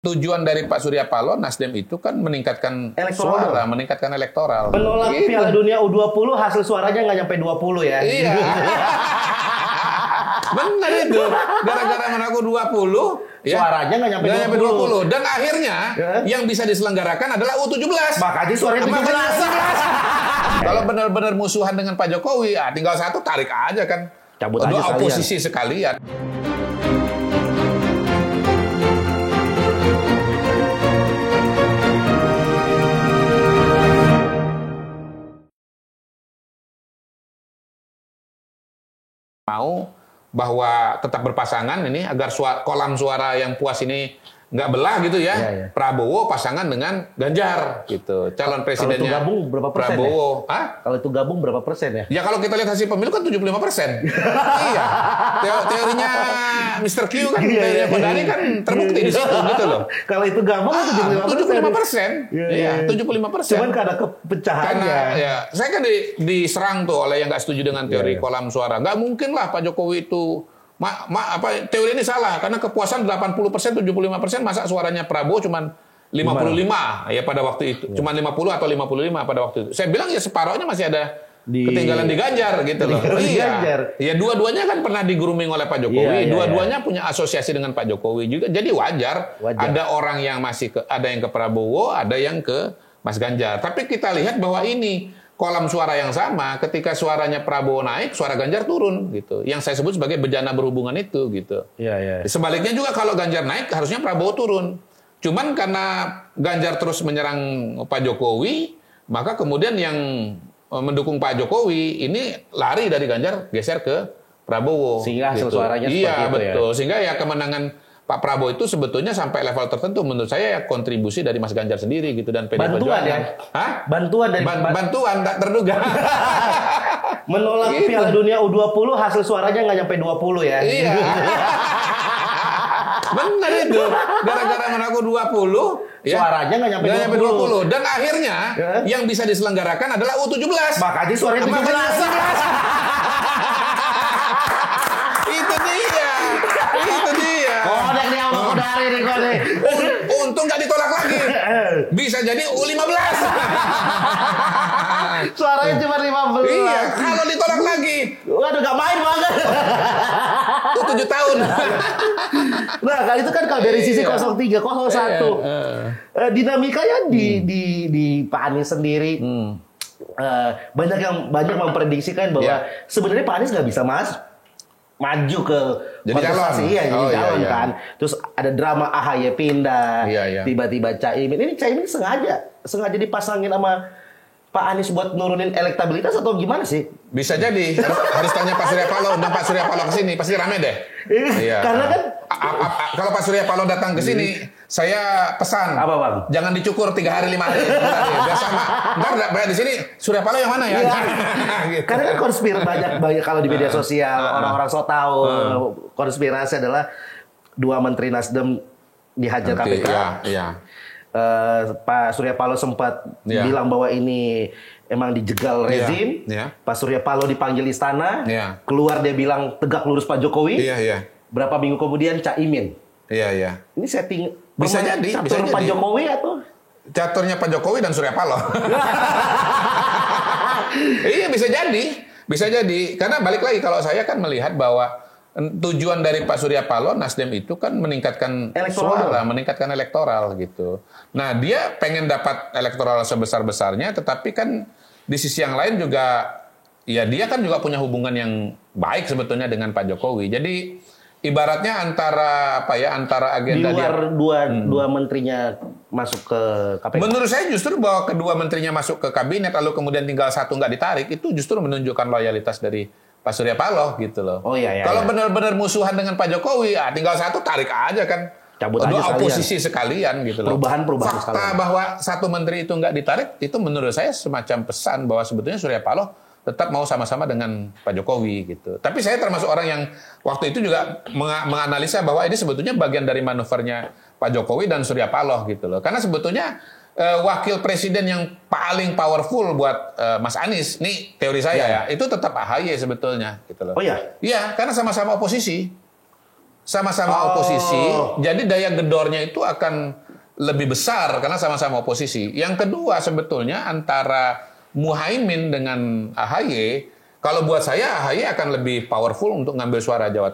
tujuan dari Pak Surya Paloh, Nasdem itu kan meningkatkan suara, meningkatkan elektoral. Menolak gitu. Piala Dunia U20 hasil suaranya nggak nyampe 20 ya. Iya. Benar itu. Gara-gara menolak U20, suaranya nggak nyampe 20. Dan akhirnya yang bisa diselenggarakan adalah U17. Makanya suaranya 17. Kalau benar-benar musuhan dengan Pak Jokowi, tinggal satu, tarik aja kan. Cabut aja oposisi sekalian. Mau bahwa tetap berpasangan ini agar kolam suara yang puas ini nggak belah gitu ya. Ya. Prabowo pasangan dengan Ganjar gitu. Calon presidennya. Kalau itu gabung berapa persen Prabowo. ya? Kalau itu gabung berapa persen ya? Ya kalau kita lihat hasil pemilu kan 75%. Iya. Teorinya Mr. Q kan, teorinya Kodari kan terbukti di situ gitu loh. Kalau itu gabung 75%. Iya, 75%. Cuman karena kepecahannya. Karena ya, saya kan diserang tuh oleh yang nggak setuju dengan teori kolam suara. Nggak mungkin lah Pak Jokowi itu teori ini salah karena kepuasan 80%, 75%, masa suaranya Prabowo cuman 55 ya pada waktu itu. Cuman 50 atau 55 pada waktu itu. Saya bilang ya separohnya masih ada ketinggalan di Ganjar gitu loh. Iya. Ya dua-duanya kan pernah di-grooming oleh Pak Jokowi. Dua-duanya punya asosiasi dengan Pak Jokowi juga. Jadi wajar. Ada orang yang ada yang ke Prabowo, ada yang ke Mas Ganjar. Tapi kita lihat bahwa ini kolam suara yang sama, ketika suaranya Prabowo naik, suara Ganjar turun gitu. Yang saya sebut sebagai bejana berhubungan itu gitu. Iya. Sebaliknya juga kalau Ganjar naik, harusnya Prabowo turun. Cuman karena Ganjar terus menyerang Pak Jokowi, maka kemudian yang mendukung Pak Jokowi ini lari dari Ganjar geser ke Prabowo. Sehingga hasil gitu. suaranya seperti itu betul. Ya. Sehingga ya kemenangan Pak Prabowo itu sebetulnya sampai level tertentu menurut saya ya kontribusi dari Mas Ganjar sendiri gitu dan PD Perjuangan. Ya? Hah? Bantuan dari bantuan tak terduga. Menolak Piala Dunia U20 hasil suaranya nggak nyampe 20 ya. Iya. Benar itu. Gara-gara menolak U20, suaranya nggak nyampe 20. Dan akhirnya yang bisa diselenggarakan adalah U17. Makanya suaranya 17. Itu dia. Kodek nih sama Kodari nih kodek. Untung nggak ditolak lagi. Bisa jadi U15. Suaranya cuma 15. Iya, kalau ditolak lagi. Waduh, nggak main banget. U7 tahun. Nah, kali itu kan kalau dari sisi 03, 01. Dinamikanya di Pak Anies sendiri. Banyak memprediksikan bahwa sebenarnya Pak Anies nggak bisa maju ke kontestasi jadi calon kan. Terus ada drama AHY pindah, tiba-tiba Caimin. Ini Caimin sengaja dipasangin sama Pak Anies buat nurunin elektabilitas atau gimana sih? Bisa jadi. Harus tanya Pak Surya Paloh. Undang Pak Surya Paloh ke sini pasti rame deh. Iya. Karena kan kalau Pak Surya Paloh datang ke sini, saya pesan. Apa, Bang? Jangan dicukur 3 hari 5 hari. Biar sama. Ntar di sini Surya Paloh yang mana ya? Gitu. Karena kan banyak kalau di media sosial orang-orang so tahu konspirasi adalah 2 menteri Nasdem dihajar KPK. Iya. Pak Surya Paloh sempat bilang bahwa ini emang dijegal rezim. Pak Surya Paloh dipanggil istana. Keluar dia bilang tegak lurus Pak Jokowi. Berapa minggu kemudian Caimin. Iya. Ini setting bisa jadi catur Pak Jokowi atau caturnya Pak Jokowi dan Surya Paloh. Iya bisa jadi karena balik lagi kalau saya kan melihat bahwa tujuan dari Pak Surya Paloh, Nasdem itu kan meningkatkan suara, meningkatkan elektoral gitu. Nah dia pengen dapat elektoral sebesar-besarnya, tetapi kan di sisi yang lain juga, ya dia kan juga punya hubungan yang baik sebetulnya dengan Pak Jokowi. Jadi ibaratnya antara agenda di luar dua menterinya masuk ke KPK. Menurut saya justru bahwa kedua menterinya masuk ke kabinet lalu kemudian tinggal satu nggak ditarik itu justru menunjukkan loyalitas dari Pak Surya Paloh gitu loh. Kalau benar-benar musuhan dengan Pak Jokowi, tinggal satu tarik aja kan. Cabut aja oposisi sekalian gitu loh. Perubahan Fakta sekalian. bahwa satu menteri itu nggak ditarik itu menurut saya semacam pesan bahwa sebetulnya Surya Paloh tetap mau sama-sama dengan Pak Jokowi gitu. Tapi saya termasuk orang yang waktu itu juga menganalisa bahwa ini sebetulnya bagian dari manuvernya Pak Jokowi dan Surya Paloh gitu loh. Karena sebetulnya wakil presiden yang paling powerful buat Mas Anies, nih teori saya itu tetap AHY sebetulnya gitu loh. Oh ya? Iya, karena sama-sama oposisi. Sama-sama oposisi, jadi daya gedornya itu akan lebih besar karena sama-sama oposisi. Yang kedua sebetulnya antara Muhaimin dengan AHY, kalau buat saya AHY akan lebih powerful untuk ngambil suara Jawa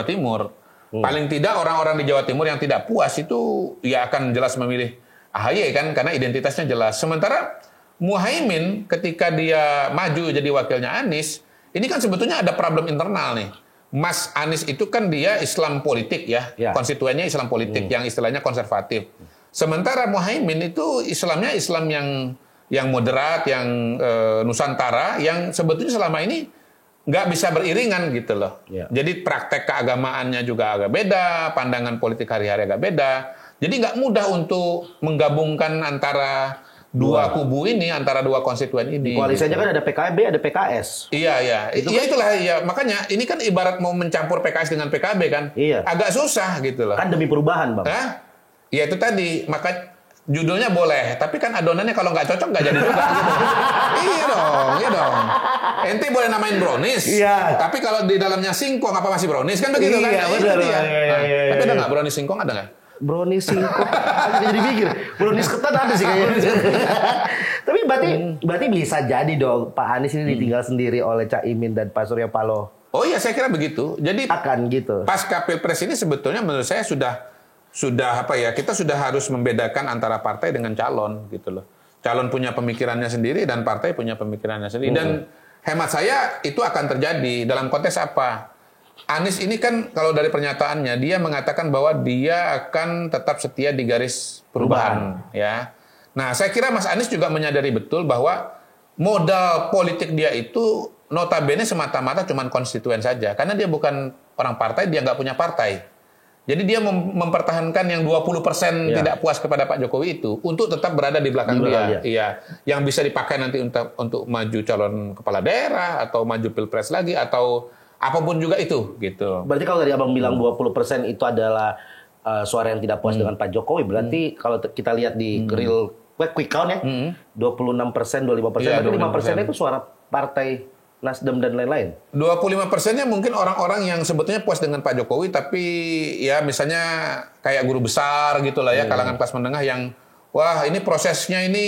Timur. Paling tidak orang-orang di Jawa Timur yang tidak puas itu ya akan jelas memilih AHY kan karena identitasnya jelas. Sementara Muhaimin ketika dia maju jadi wakilnya Anies, ini kan sebetulnya ada problem internal nih. Mas Anies itu kan dia Islam politik ya. Konstituennya Islam politik yang istilahnya konservatif. Sementara Muhaimin itu Islamnya Islam yang moderat, yang Nusantara, yang sebetulnya selama ini nggak bisa beriringan gitu loh. Jadi praktek keagamaannya juga agak beda, pandangan politik hari-hari agak beda. Jadi nggak mudah untuk menggabungkan antara dua kubu ini, antara dua konstituen ini. Koalisinya kan ada PKB, ada PKS. Iya. Itulah ya. Makanya ini kan ibarat mau mencampur PKS dengan PKB kan. Agak susah gitu loh. Kan demi perubahan, Bang. Ya itu tadi. Maka judulnya boleh, tapi kan adonannya kalau nggak cocok nggak jadi juga. Gitu. Iya dong. Ente boleh namain brownies, tapi kalau di dalamnya singkong apa masih brownies kan begitu kan? Iya, benar. Tapi ada nggak brownies singkong ada nggak? Brownies singkong, jadi mikir. Brownies ketan ada sih kayaknya. Tapi berarti bisa jadi dong Pak Anies ini ditinggal sendiri oleh Caimin dan Pak Surya Paloh. Oh iya, saya kira begitu. Jadi akan gitu. Pasca Pilpres ini sebetulnya menurut saya sudah apa ya, kita sudah harus membedakan antara partai dengan calon gitu loh. Calon punya pemikirannya sendiri dan partai punya pemikirannya sendiri. Dan hemat saya itu akan terjadi dalam konteks apa? Anies ini kan kalau dari pernyataannya dia mengatakan bahwa dia akan tetap setia di garis perubahan. Ya. Nah, saya kira Mas Anies juga menyadari betul bahwa modal politik dia itu notabene semata-mata cuma konstituen saja. Karena dia bukan orang partai, dia nggak punya partai. Jadi dia mempertahankan yang 20% tidak puas kepada Pak Jokowi itu untuk tetap berada di belakang dia. Iya, yang bisa dipakai nanti untuk maju calon kepala daerah atau maju Pilpres lagi atau apapun juga itu gitu. Berarti kalau tadi Abang bilang 20% itu adalah suara yang tidak puas dengan Pak Jokowi, berarti kalau kita lihat di real quick count ya, 26%, 25%, berarti 5% itu suara partai Nasdem dan lain-lain. 25%-nya mungkin orang-orang yang sebetulnya puas dengan Pak Jokowi, tapi ya misalnya kayak guru besar gitulah ya, kalangan kelas menengah yang wah ini prosesnya ini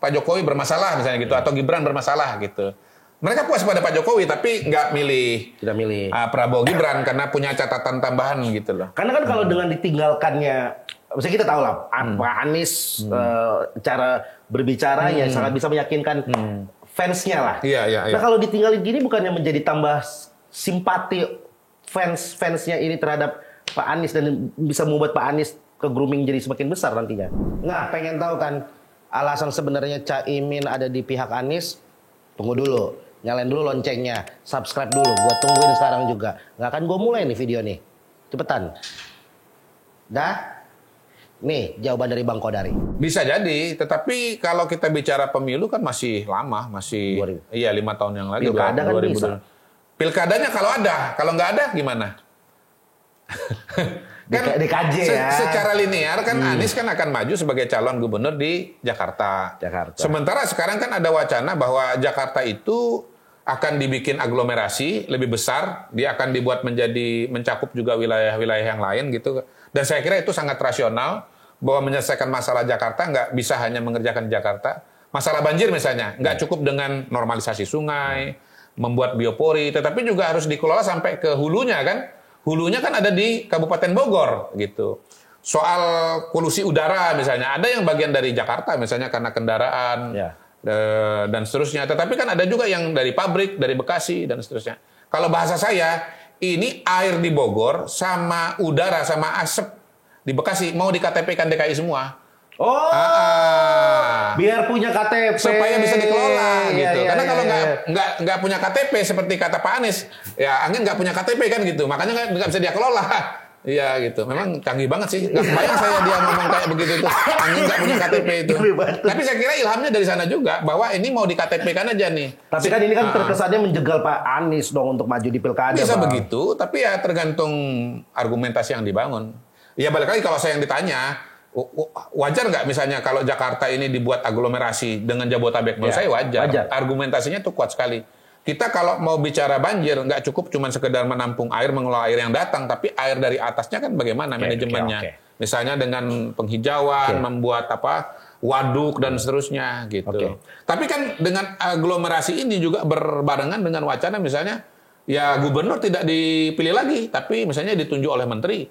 Pak Jokowi bermasalah misalnya gitu, atau Gibran bermasalah gitu. Mereka puas pada Pak Jokowi tapi tidak milih Prabowo Gibran karena punya catatan tambahan gitu loh. Karena kan kalau dengan ditinggalkannya, misalnya kita tahu lah Pak Anies cara berbicaranya sangat bisa meyakinkan fansnya lah. Iya. Nah kalau ditinggalin gini bukannya menjadi tambah simpati fansnya ini terhadap Pak Anies dan bisa membuat Pak Anies ke grooming jadi semakin besar nantinya. Nah pengen tahu kan alasan sebenarnya Caimin ada di pihak Anies? Tunggu dulu, nyalain dulu loncengnya, subscribe dulu, gua tungguin sekarang juga. Nggak akan gue mulai nih video nih, cepetan. Dah. Nih, jawaban dari Bang Kodari. Bisa jadi, tetapi kalau kita bicara pemilu kan masih lama, masih 5 tahun yang lagi. Pilkada kan bisa. Pilkadanya kalau nggak ada gimana? Kan DKJ ya. Secara linear kan Anies kan akan maju sebagai calon gubernur di Jakarta. Sementara sekarang kan ada wacana bahwa Jakarta itu akan dibikin aglomerasi lebih besar, dia akan dibuat mencakup juga wilayah-wilayah yang lain gitu. Dan saya kira itu sangat rasional bahwa menyelesaikan masalah Jakarta nggak bisa hanya mengerjakan Jakarta. Masalah banjir misalnya, nggak cukup dengan normalisasi sungai, membuat biopori, tetapi juga harus dikelola sampai ke hulunya kan. Hulunya kan ada di Kabupaten Bogor gitu. Soal polusi udara misalnya, ada yang bagian dari Jakarta misalnya karena kendaraan dan seterusnya. Tetapi kan ada juga yang dari pabrik, dari Bekasi dan seterusnya. Kalau bahasa saya, ini air di Bogor sama udara sama asap di Bekasi mau di KTP-kan DKI semua. Biar punya KTP supaya bisa dikelola gitu. Karena kalau nggak punya KTP seperti kata Pak Anies, ya angin nggak punya KTP kan gitu. Makanya nggak bisa dia kelola. Iya gitu. Memang canggih banget sih. Nggak kebayang saya dia ngomong kayak begitu tuh. Angin nggak punya KTP itu. Tapi saya kira ilhamnya dari sana juga bahwa ini mau di KTP-kan aja nih. Tapi kan ini kan terkesannya menjegal Pak Anies dong untuk maju di pilkada. Bisa begitu. Tapi ya tergantung argumentasi yang dibangun. Ya balik lagi kalau saya yang ditanya, wajar nggak misalnya kalau Jakarta ini dibuat aglomerasi dengan Jabotabek? Menurut saya wajar. Argumentasinya tuh kuat sekali. kita kalau mau bicara banjir, nggak cukup cuma sekedar menampung air, mengelola air yang datang, tapi air dari atasnya kan bagaimana manajemennya. Misalnya dengan penghijauan, membuat waduk dan seterusnya gitu. Tapi kan dengan aglomerasi ini juga berbarengan dengan wacana misalnya, ya gubernur tidak dipilih lagi, tapi misalnya ditunjuk oleh menteri.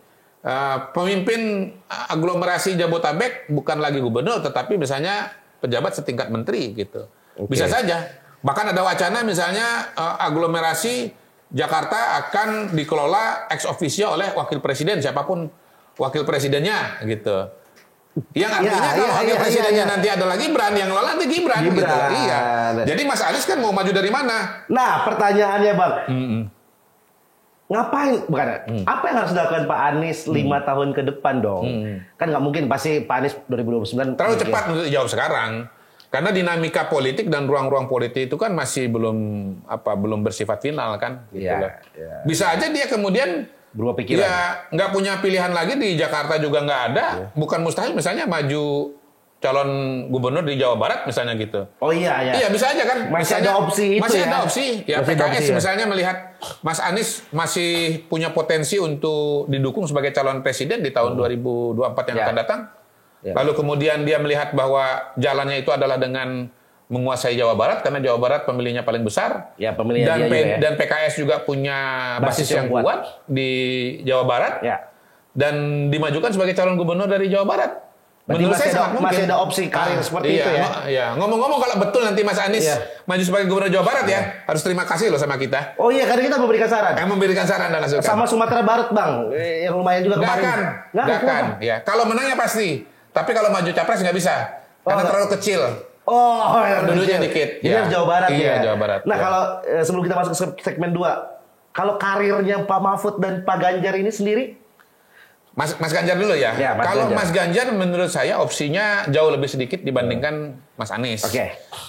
Pemimpin aglomerasi Jabotabek bukan lagi gubernur, tetapi misalnya pejabat setingkat menteri gitu. Bisa saja. Bahkan ada wacana misalnya aglomerasi Jakarta akan dikelola ex officio oleh wakil presiden, siapapun wakil presidennya gitu. Yang artinya kalau wakil presidennya nanti adalah Gibran, yang ngelola nanti Gibran. Gitu. Iya. Jadi Mas Anies kan mau maju dari mana? Nah, pertanyaannya Bang. Ngapain? Apa yang harus dilakukan Pak Anies 5 tahun ke depan dong? Kan nggak mungkin pasti Pak Anies 2029. Terlalu cepat untuk dijawab sekarang. Karena dinamika politik dan ruang-ruang politik itu kan masih belum bersifat final kan. Gitu Bisa aja dia kemudian berubah pikiran. Ya nggak punya pilihan lagi di Jakarta juga nggak ada. Bukan mustahil misalnya maju calon gubernur di Jawa Barat misalnya gitu. Oh iya. Iya bisa aja kan. Masih ada opsi itu. Masih ada opsi. Ya masih PKS misalnya melihat Mas Anies masih punya potensi untuk didukung sebagai calon presiden di tahun 2024 yang akan datang. Lalu kemudian dia melihat bahwa jalannya itu adalah dengan menguasai Jawa Barat karena Jawa Barat pemilihnya paling besar. Dan PKS juga punya basis yang kuat di Jawa Barat. Dan dimajukan sebagai calon gubernur dari Jawa Barat. Menurut saya masih ada opsi karir seperti itu ya. Iya. Ngomong-ngomong kalau betul nanti Mas Anies maju sebagai gubernur Jawa Barat harus terima kasih loh sama kita. Oh iya, karena kita memberikan saran. Memberikan saran dan masukan. Sama Sumatera Barat Bang, yang lumayan juga kemarin. Nggak akan. Ya. Kalau menangnya pasti. Tapi kalau maju capres nggak bisa, karena terlalu kecil. Penduduknya dikit. Ini Jawa Barat ya. Jawa Barat. Nah kalau sebelum kita masuk ke segmen 2, kalau karirnya Pak Mahfud dan Pak Ganjar ini sendiri? Mas Ganjar dulu ya. Kalau Mas Ganjar menurut saya opsinya jauh lebih sedikit dibandingkan Mas Anies.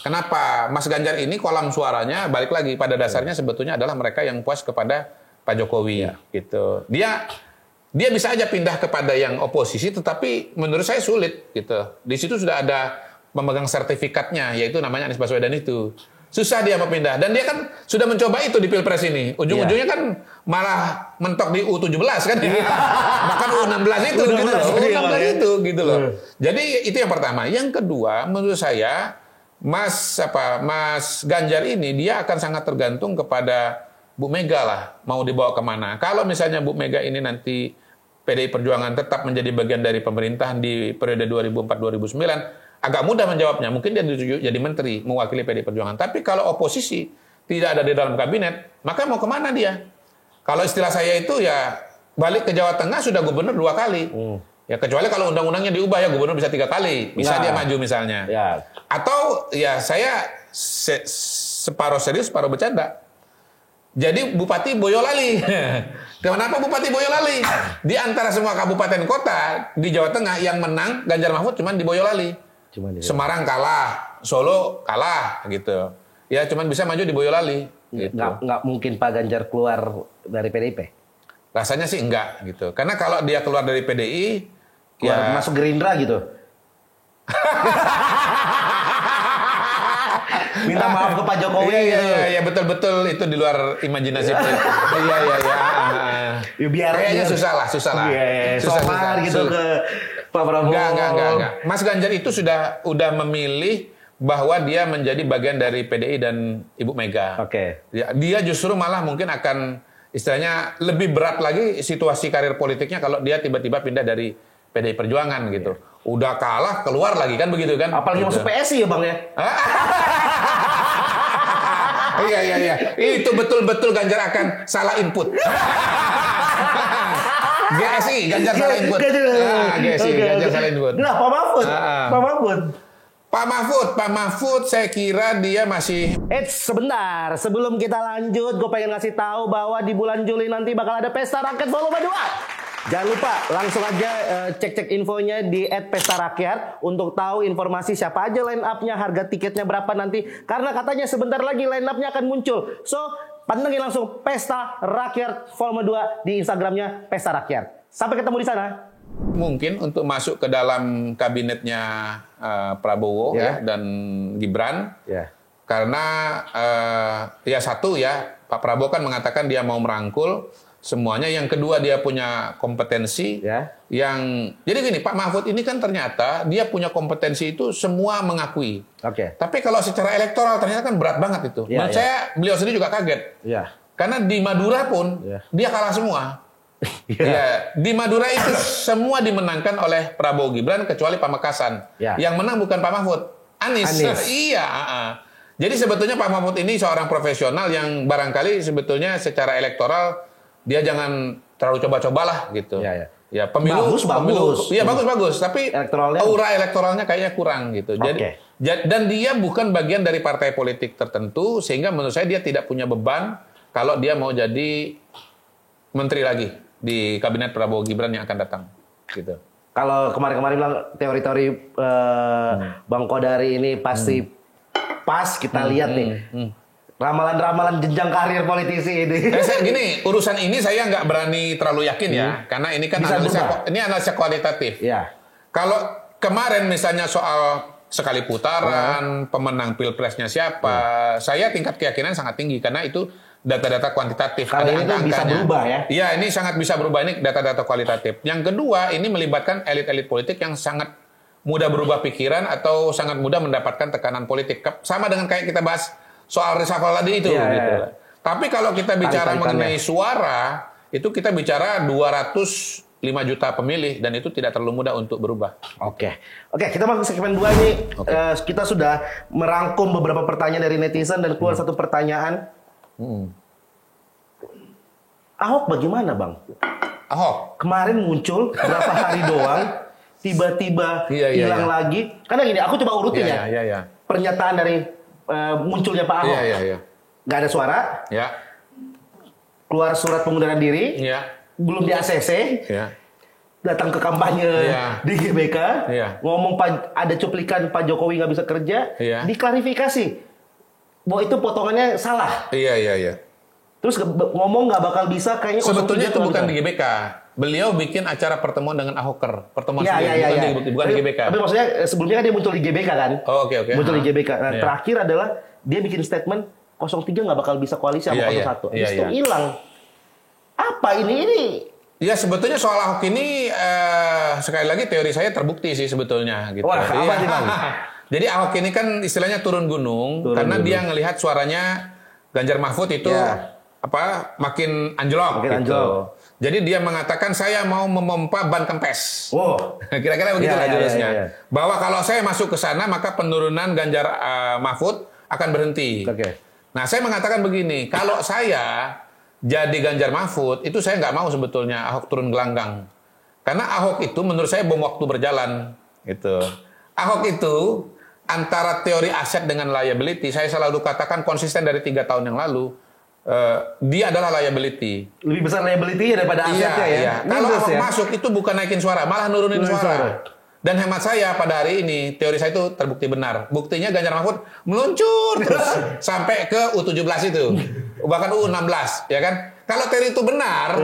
Kenapa? Mas Ganjar ini kolam suaranya balik lagi pada dasarnya sebetulnya adalah mereka yang puas kepada Pak Jokowi. Gitu. Dia bisa aja pindah kepada yang oposisi, tetapi menurut saya sulit gitu. Di situ sudah ada pemegang sertifikatnya, yaitu namanya Anies Baswedan itu. Susah dia mau pindah. Dan dia kan sudah mencoba itu di Pilpres ini. Ujung-ujungnya kan malah mentok di U17 kan. Bahkan U16 itu gitu loh. U16 itu gitu loh. Jadi itu yang pertama. Yang kedua, menurut saya Mas Ganjar ini dia akan sangat tergantung kepada Bu Mega lah. Mau dibawa kemana. Kalau misalnya Bu Mega ini nanti PDI Perjuangan tetap menjadi bagian dari pemerintahan di periode 2004-2009, agak mudah menjawabnya. Mungkin dia ditunjuk jadi menteri, mewakili PDI Perjuangan. Tapi kalau oposisi tidak ada di dalam kabinet, maka mau kemana dia? Kalau istilah saya itu ya balik ke Jawa Tengah sudah gubernur 2 kali. Ya kecuali kalau undang-undangnya diubah ya gubernur bisa 3 kali. Bisa dia maju misalnya. Atau ya saya separuh serius, separuh bercanda. Jadi Bupati Boyolali. Kenapa Bupati Boyolali? Di antara semua kabupaten kota di Jawa Tengah yang menang Ganjar Mahfud cuma di Boyolali. Semarang kalah, Solo kalah gitu. Ya cuma bisa maju di Boyolali. Gitu. Nggak mungkin Pak Ganjar keluar dari PDIP? Rasanya sih enggak gitu. Karena kalau dia keluar dari PDI, masuk Gerindra gitu. Minta maaf ke Pak Jokowi gitu. Iya, betul-betul itu di luar imajinasi. Iya. Biar kayaknya susah lah. Susah gitu ke Pak Prabowo. Enggak. Mas Ganjar itu udah memilih bahwa dia menjadi bagian dari PDI dan Ibu Mega. Dia justru malah mungkin akan istilahnya lebih berat lagi situasi karir politiknya kalau dia tiba-tiba pindah dari PDI Perjuangan gitu. Udah kalah keluar lagi kan begitu kan? Apalagi masuk PSI ya Bang ya. Iya. Itu betul-betul Ganjar akan salah input. GSI, Ganjar salah input. GSI, Ganjar salah input. Nah, Pak Mahfud saya kira dia masih... Sebentar, sebelum kita lanjut, gue pengen ngasih tahu bahwa di bulan Juli nanti bakal ada Pesta Rakyat Volume 2. Jangan lupa langsung aja cek-cek infonya di @pestarakyat untuk tahu informasi siapa aja line up-nya, harga tiketnya berapa nanti. Karena katanya sebentar lagi line up-nya akan muncul. So, pantengin langsung Pesta Rakyat Volume 2 di Instagramnya Pesta Rakyat. Sampai ketemu di sana. Mungkin untuk masuk ke dalam kabinetnya Prabowo dan Gibran. Karena ya satu ya, Pak Prabowo kan mengatakan dia mau merangkul semuanya. Yang kedua dia punya kompetensi. Jadi gini, Pak Mahfud ini kan ternyata dia punya kompetensi itu semua mengakui. Tapi kalau secara elektoral ternyata kan berat banget itu. Menurut saya beliau sendiri juga kaget. Karena di Madura pun dia kalah semua. Di Madura itu semua dimenangkan oleh Prabowo Gibran kecuali Pamekasan. Yang menang bukan Pak Mahfud, Anies. Iya. Jadi sebetulnya Pak Mahfud ini seorang profesional yang barangkali sebetulnya secara elektoral dia jangan terlalu coba-cobalah gitu. Ya pemilu bagus. Iya bagus. Tapi aura elektoralnya kayaknya kurang gitu. Jadi dan dia bukan bagian dari partai politik tertentu sehingga menurut saya dia tidak punya beban kalau dia mau jadi menteri lagi di kabinet Prabowo Gibran yang akan datang gitu. Kalau kemarin-kemarin bilang teori-teori Bang Kodari ini pasti pas, kita lihat nih ramalan-ramalan jenjang karir politisi ini. Gini, urusan ini saya nggak berani terlalu yakin ya, karena ini kan analisa kualitatif. Kalau kemarin misalnya soal sekali putaran, pemenang pilpresnya siapa, saya tingkat keyakinan sangat tinggi karena itu data-data kuantitatif. Kalau ini bisa berubah ya? Iya, ini sangat bisa berubah, ini data-data kualitatif. Yang kedua, ini melibatkan elit-elit politik yang sangat mudah berubah pikiran atau sangat mudah mendapatkan tekanan politik. Sama dengan kayak kita bahas soal reshuffle tadi itu. Gitu. Tapi kalau kita bicara mengenai suara, itu kita bicara 205 juta pemilih dan itu tidak terlalu mudah untuk berubah. Oke, kita masuk segmen 2 ini. Kita sudah merangkum beberapa pertanyaan dari netizen dan keluar satu pertanyaan. Ahok bagaimana, Bang? Ahok kemarin muncul berapa hari doang, tiba-tiba hilang lagi. Karena gini, aku coba urutin pernyataan dari munculnya Pak Ahok. Nggak ada suara. Keluar surat pengunduran diri. Belum di ACC. Datang ke kampanye di GBK. Ngomong ada cuplikan Pak Jokowi nggak bisa kerja. Diklarifikasi bahwa itu potongannya salah. Terus ngomong nggak bakal bisa kayaknya. Sebetulnya itu bukan di GBK. Beliau bikin acara pertemuan dengan Ahoker. Pertemuan bukan di GBK. Tapi maksudnya sebelumnya kan dia muncul di GBK kan? Muncul di GBK. Nah, terakhir adalah dia bikin statement 03 nggak bakal bisa koalisi sama 01. Itu hilang. Apa ini? Ya sebetulnya soal Ahok ini sekali lagi teori saya terbukti sih sebetulnya gitu. Wah, apa sih Bang? Jadi Ahok ini kan istilahnya turun gunung karena dia ngelihat suaranya Ganjar Mahfud itu makin anjlok gitu. Jadi dia mengatakan saya mau memompa ban kempes. Kira-kira begitu lah jurusnya. Bahwa kalau saya masuk ke sana maka penurunan Ganjar Mahfud akan berhenti. Nah saya mengatakan begini, kalau saya jadi Ganjar Mahfud itu saya nggak mau sebetulnya Ahok turun gelanggang. Karena Ahok itu menurut saya bom waktu berjalan gitu. Ahok itu antara teori aset dengan liability, saya selalu katakan konsisten dari 3 tahun yang lalu. Dia adalah liability. Lebih besar liability daripada asetnya ya. Kalau Ahok masuk itu bukan naikin suara, malah nurunin suara. Dan hemat saya pada hari ini teori saya itu terbukti benar. Buktinya Ganjar Mahfud meluncur terus sampai ke U17 itu, bahkan U16, ya kan? Kalau teori itu benar,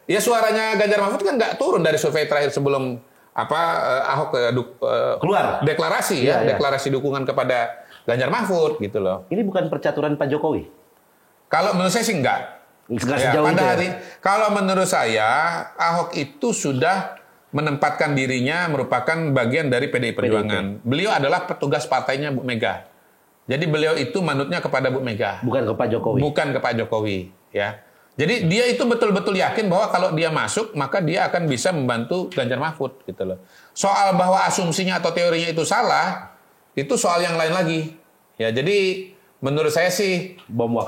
ya suaranya Ganjar Mahfud kan nggak turun dari survei terakhir sebelum Ahok keluar deklarasi deklarasi dukungan kepada Ganjar Mahfud gitu loh. Ini bukan percaturan Pak Jokowi. Kalau menurut saya sih enggak. Kalau menurut saya Ahok itu sudah menempatkan dirinya merupakan bagian dari PDI Perjuangan. Beliau adalah petugas partainya Bu Mega. Jadi beliau itu manutnya kepada Bu Mega. Bukan ke Pak Jokowi. Bukan ke Pak Jokowi, ya. Jadi dia itu betul-betul yakin bahwa kalau dia masuk maka dia akan bisa membantu Ganjar Mahfud gitu loh. Soal bahwa asumsinya atau teorinya itu salah, itu soal yang lain lagi. Ya, jadi menurut saya sih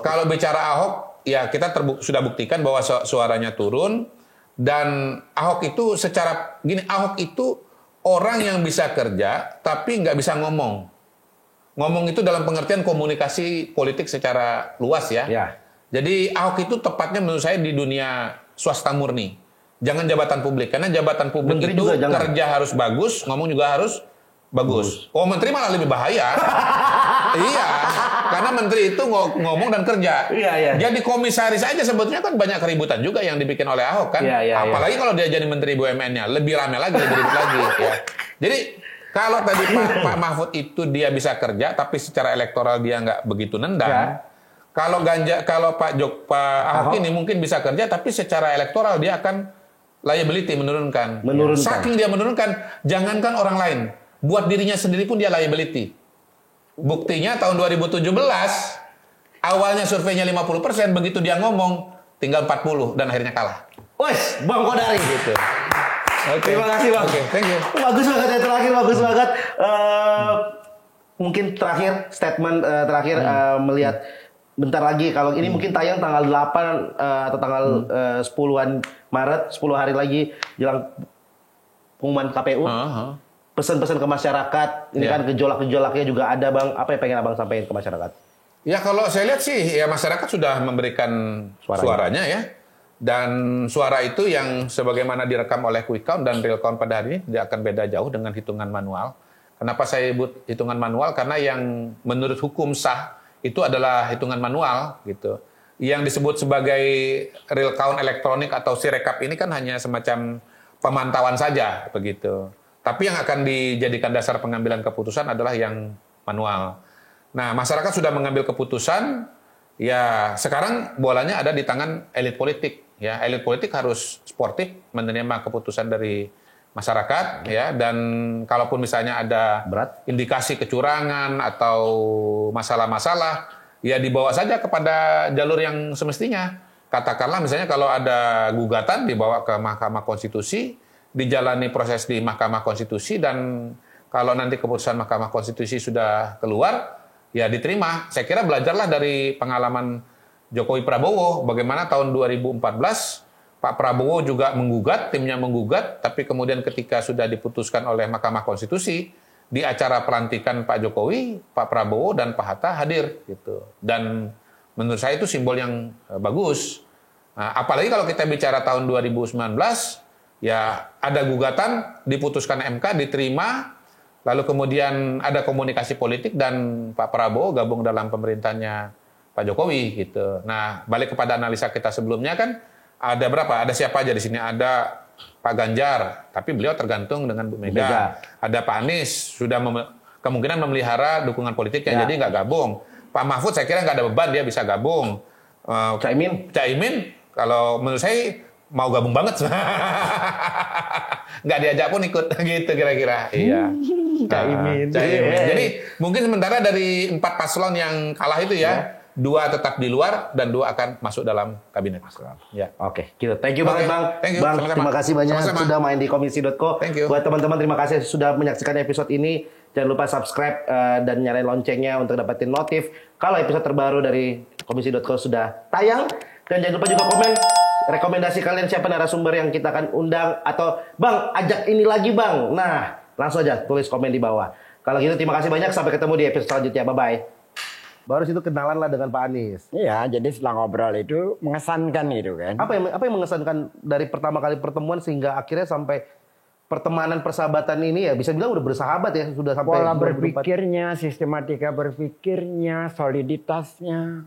kalau bicara Ahok, ya kita sudah buktikan bahwa suaranya turun dan Ahok itu Ahok itu orang yang bisa kerja tapi nggak bisa ngomong. Ngomong itu dalam pengertian komunikasi politik secara luas ya. Jadi Ahok itu tepatnya menurut saya di dunia swasta murni. Jangan jabatan publik karena jabatan publik menteri itu kerja harus bagus, ngomong juga harus bagus. Menteri malah lebih bahaya. Iya, karena menteri itu ngomong dan kerja. Jadi komisaris aja sebetulnya kan banyak keributan juga yang dibikin oleh Ahok kan. Apalagi kalau dia jadi menteri BUMN-nya, lebih rame lagi, lebih ribet lagi. Ya. Jadi Kalau tadi Pak Mahfud itu dia bisa kerja, tapi secara elektoral dia nggak begitu nendang. Ya. Kalau Pak Ahok ini mungkin bisa kerja, tapi secara elektoral dia akan liability menurunkan. Saking dia menurunkan, jangankan orang lain, buat dirinya sendiri pun dia liability. Buktinya tahun 2017 awalnya surveinya 50%, begitu dia ngomong tinggal 40 dan akhirnya kalah. Wes, Bang Kodari gitu. Okay. Terima kasih Bang. Okay, thank you. Bagus banget ya terakhir, bagus banget. Mungkin terakhir statement melihat bentar lagi kalau ini mungkin tayang tanggal 8 atau tanggal 10-an Maret, 10 hari lagi jelang pengumuman KPU. Pesan-pesan ke masyarakat, ini kan gejolak-gejolaknya juga ada Bang. Apa yang pengen Abang sampaikan ke masyarakat? Ya kalau saya lihat sih ya masyarakat sudah memberikan suaranya ya. Dan suara itu yang sebagaimana direkam oleh quick count dan real count pada hari ini tidak akan beda jauh dengan hitungan manual. Kenapa saya sebut hitungan manual? Karena yang menurut hukum sah itu adalah hitungan manual gitu. Yang disebut sebagai real count elektronik atau sirekap ini kan hanya semacam pemantauan saja begitu. Tapi yang akan dijadikan dasar pengambilan keputusan adalah yang manual. Nah, masyarakat sudah mengambil keputusan, ya sekarang bolanya ada di tangan elit politik. Ya, elit politik harus sportif menerima keputusan dari masyarakat, ya. Dan kalaupun misalnya ada indikasi kecurangan atau masalah-masalah, ya dibawa saja kepada jalur yang semestinya. Katakanlah misalnya kalau ada gugatan dibawa ke Mahkamah Konstitusi, dijalani proses di Mahkamah Konstitusi, dan kalau nanti keputusan Mahkamah Konstitusi sudah keluar, ya diterima. Saya kira belajarlah dari pengalaman Jokowi Prabowo, bagaimana tahun 2014 Pak Prabowo juga menggugat, timnya menggugat, tapi kemudian ketika sudah diputuskan oleh Mahkamah Konstitusi, di acara pelantikan Pak Jokowi, Pak Prabowo dan Pak Hatta hadir gitu. Dan menurut saya itu simbol yang bagus. Nah, apalagi kalau kita bicara tahun 2019, ya ada gugatan, diputuskan MK, diterima, lalu kemudian ada komunikasi politik dan Pak Prabowo gabung dalam pemerintahnya Pak Jokowi gitu. Nah, balik kepada analisa kita sebelumnya kan ada berapa? Ada siapa aja di sini? Ada Pak Ganjar, tapi beliau tergantung dengan Bu Mega. Ada Pak Anies, sudah kemungkinan memelihara dukungan politiknya, jadi nggak gabung. Pak Mahfud saya kira nggak ada beban, dia bisa gabung. Caimin, kalau menurut saya mau gabung banget. Nggak diajak pun ikut, gitu kira-kira. Iya. Caimin. Jadi mungkin sementara dari 4 paslon yang kalah itu ya, 2 tetap di luar dan 2 akan masuk dalam kabinet. Ya. Oke, gitu. Thank you banget Bang. Bang, sama-sama. Terima kasih banyak sudah main di komisi.co. Buat teman-teman terima kasih sudah menyaksikan episode ini. Jangan lupa subscribe dan nyalain loncengnya untuk dapetin notif kalau episode terbaru dari komisi.co sudah tayang. Dan jangan lupa juga komen rekomendasi kalian siapa narasumber yang kita akan undang, atau Bang ajak ini lagi Bang. Nah, langsung aja tulis komen di bawah. Kalau gitu terima kasih banyak, sampai ketemu di episode selanjutnya. Bye-bye. Baru situ kenalan lah dengan Pak Anies. Iya, jadi setelah ngobrol itu mengesankan gitu kan. Apa yang mengesankan dari pertama kali pertemuan sehingga akhirnya sampai pertemanan persahabatan ini ya bisa bilang udah bersahabat ya, sudah sampai pola berpikirnya, sistematika berpikirnya, soliditasnya.